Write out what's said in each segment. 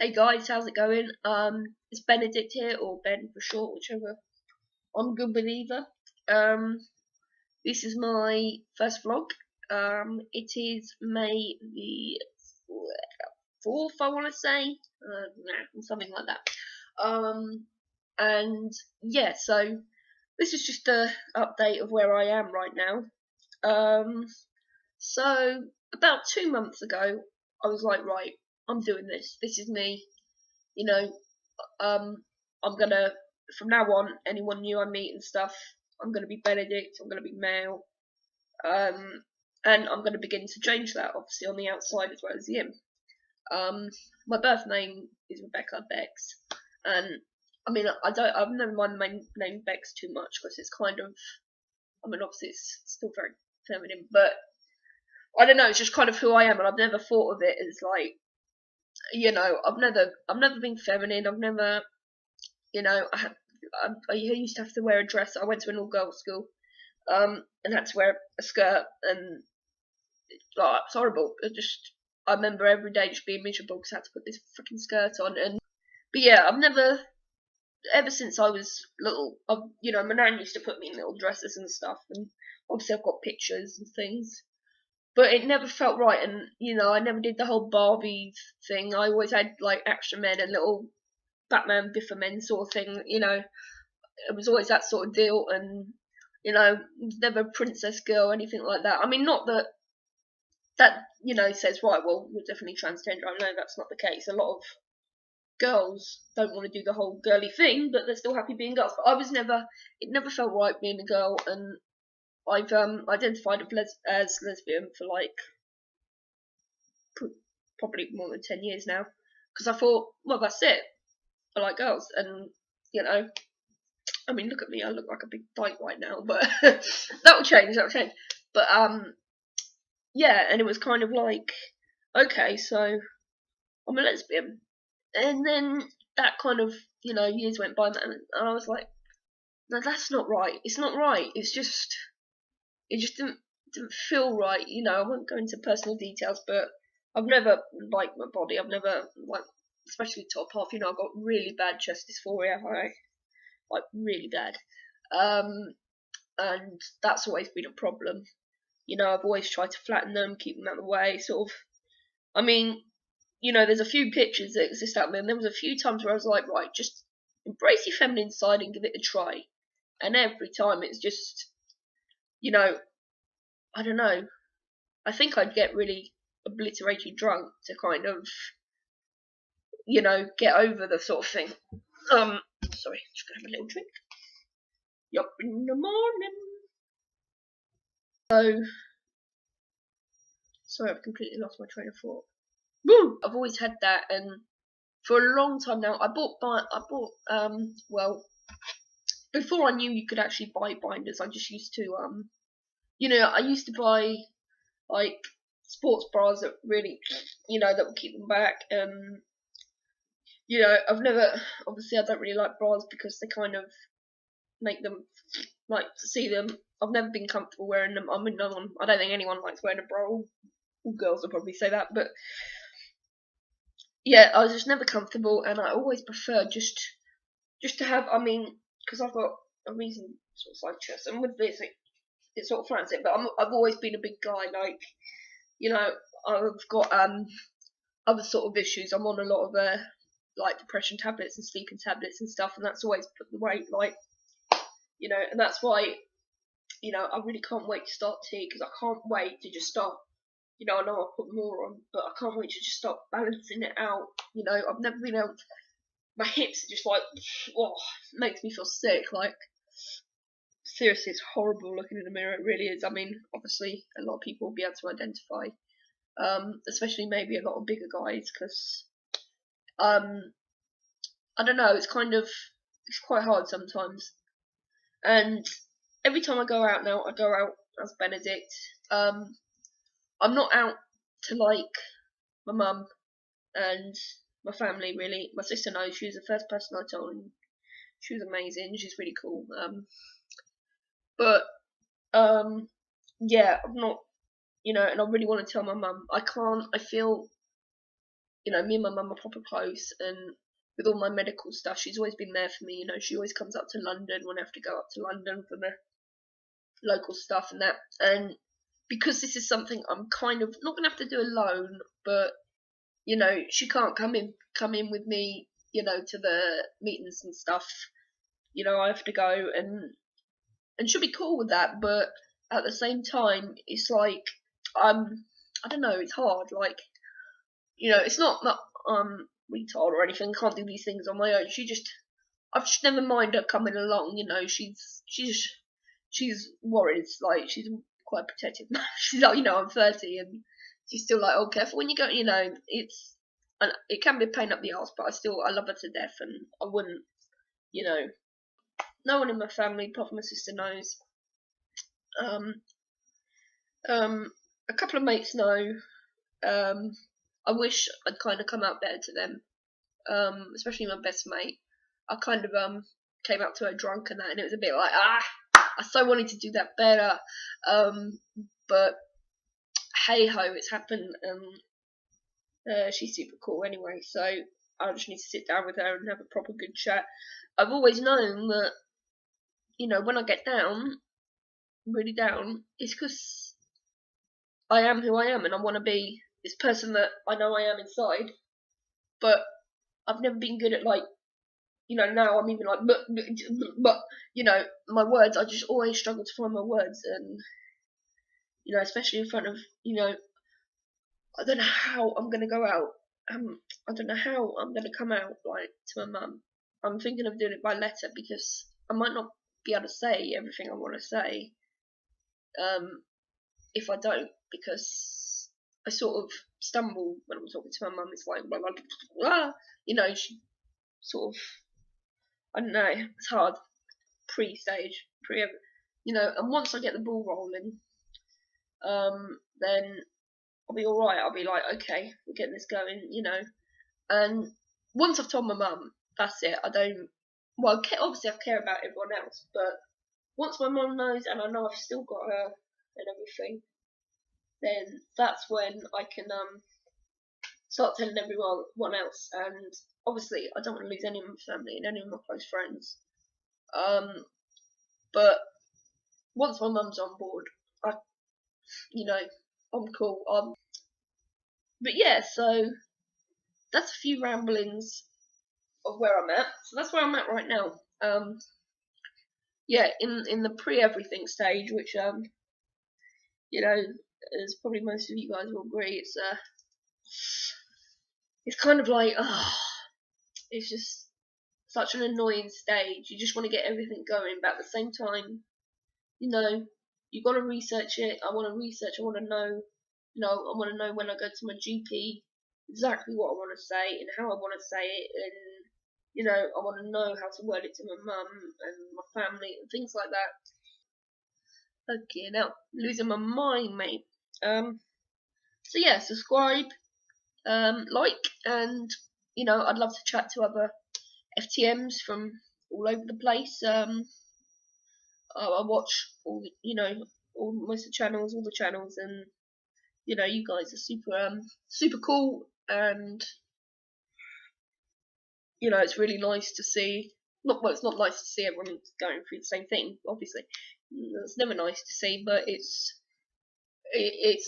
Hey guys, how's it going? It's Benedict here, or Ben for short, whichever. I'm a good believer. Um, this is my first vlog. It is May the 4th, I want to say, something like that. Um, and yeah, so this is just a update of where I am right now. So about 2 months ago, I was like, right, I'm doing this. This is me. You know, I'm gonna from now on, anyone new I meet and stuff, I'm gonna be Benedict. I'm gonna be male, um, and I'm gonna begin to change that, obviously on the outside as well as the in. My birth name is Rebecca Bex, and I mean I've never mind my name Bex too much because it's kind of, I mean obviously it's still very feminine, but I don't know, it's just kind of who I am, and I've never thought of it as like, I've never been feminine. I've never, I used to have to wear a dress. I went to an all-girls school, and had to wear a skirt, and it's horrible. I remember every day just being miserable because I had to put this freaking skirt on. But yeah, I've never, ever since I was little, my nan used to put me in little dresses and stuff, and obviously I've got pictures and things. But it never felt right, and I never did the whole Barbie thing. I always had like Action Men and little Batman Biffa Men sort of thing. It was always that sort of deal, and never a princess girl or anything like that. I mean, not that says, right, well, you're definitely transgender. I know that's not the case. A lot of girls don't want to do the whole girly thing, but they're still happy being girls. But it never felt right being a girl, and I've identified as lesbian for like probably more than 10 years now, because I thought, well, that's it. I like girls, and I mean, look at me. I look like a big dyke right now, but that'll change. That'll change. But yeah, and it was kind of like, okay, so I'm a lesbian, and then that kind of years went by, and I was like, no, that's not right. It's not right. It just didn't feel right. I won't go into personal details, but I've never liked my body. I've never like, especially top half. I've got really bad chest dysphoria. Like really bad. Um, and that's always been a problem. I've always tried to flatten them, keep them out of the way, sort of. I mean, there's a few pictures that exist out there, and there was a few times where I was like, right, just embrace your feminine side and give it a try. And every time it's just, I don't know. I think I'd get really obliterated drunk to kind of, get over the sort of thing. Sorry, just gonna have a little drink. Yup, in the morning. So, sorry, I've completely lost my train of thought. Woo! I've always had that, and for a long time now, well, before I knew you could actually buy binders, I just used to, I used to buy, like, sports bras that really, that would keep them back, and, I've never, obviously I don't really like bras because they kind of make them, like, to see them, I've never been comfortable wearing them. I mean, I don't think anyone likes wearing a bra. All girls will probably say that, but yeah, I was just never comfortable, and I always preferred just to have. I mean, because I've got a reason sort of side chest, and with this, it sort of flattens it. But I've always been a big guy. Like, I've got other sort of issues. I'm on a lot of like depression tablets and sleeping tablets and stuff, and that's always put the weight, like, and that's why, I really can't wait to start tea, because I can't wait to just start. I know I'll put more on, but I can't wait to just start balancing it out. I've never been able to, my hips are just like, oh, it makes me feel sick. Like, seriously, it's horrible looking in the mirror. It really is. I mean, obviously, a lot of people will be able to identify, especially maybe a lot of bigger guys, because, I don't know, it's quite hard sometimes. And every time I go out now, I go out as Benedict. I'm not out to like my mum and my family, really. My sister knows. She was the first person I told, and she was amazing. She's really cool. But yeah, I'm not, and I really want to tell my mum. I can't. I feel you know, me and my mum are proper close, and with all my medical stuff, she's always been there for me. You know, she always comes up to London when I have to go up to London for the local stuff and that. And because this is something I'm kind of not gonna have to do alone, but you know, she can't come in with me, you know, to the meetings and stuff. You know, I have to go, and she'll be cool with that, but at the same time, it's like I don't know, it's hard. Like, you know, it's not that I'm retard or anything. Can't do these things on my own. I've just never mind her coming along. You know, she's worried. Like, she's quite protective. She's like, you know, I'm 30, and she's still like, oh, careful when you go. You know, it can be a pain up the arse, but I love her to death, and I wouldn't, you know. No one in my family, apart from my sister, knows. A couple of mates know. I wish I'd kind of come out better to them. Especially my best mate. I kind of came out to her drunk and that, and it was a bit like, I so wanted to do that better. But hey ho, it's happened. She's super cool anyway, so I just need to sit down with her and have a proper good chat. I've always known that, you know, when I get down, really down, it's because I am who I am, and I want to be this person that I know I am inside. But I've never been good at, like, you know, now I'm even like, but you know, my words, I just always struggle to find my words, and you know, especially in front of, you know, I don't know how I'm gonna go out. I don't know how I'm gonna come out, like, to my mum. I'm thinking of doing it by letter, because I might not be able to say everything I want to say, if I don't, because I sort of stumble when I'm talking to my mum. It's like, blah, blah, blah, you know, she sort of, I don't know, it's hard. Pre-stage, you know, and once I get the ball rolling, then I'll be alright. I'll be like, okay, we're getting this going, you know. And once I've told my mum, that's it. I don't, well, obviously I care about everyone else, but once my mum knows, and I know I've still got her and everything, then that's when I can start telling everyone else. And obviously I don't want to lose any of my family and any of my close friends. But once my mum's on board, you know, I'm cool. But yeah, so that's a few ramblings of where I'm at. So that's where I'm at right now. Yeah, in the pre-everything stage, which you know, as probably most of you guys will agree, it's kind of like, it's just such an annoying stage. You just want to get everything going, but at the same time, you know, you got to research it. I want to research. I want to know. You know, I want to know when I go to my GP exactly what I want to say and how I want to say it, and you know, I want to know how to word it to my mum and my family and things like that. Okay, now losing my mind, mate. So yeah, subscribe, like, and you know, I'd love to chat to other FTMs from all over the place. I watch all, you know, most of the channels, and you know, you guys are super cool, and you know, it's really nice to see. It's not nice to see everyone going through the same thing. Obviously, it's never nice to see, but it's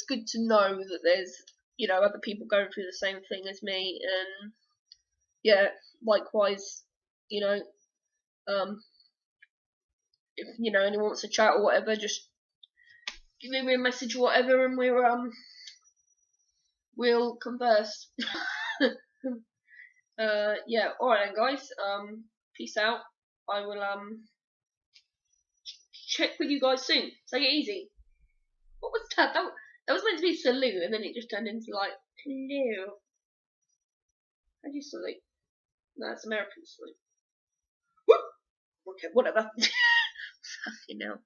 good to know that there's, you know, other people going through the same thing as me, and yeah, likewise, you know, if you know anyone wants to chat or whatever, just give me a message or whatever, and we'll converse. Yeah, alright then guys, peace out. I will check with you guys soon. Take it easy. What was that? That was meant to be salute, and then it just turned into like, hello. How do you salute? No, it's American salute. Okay, whatever. Fucking hell.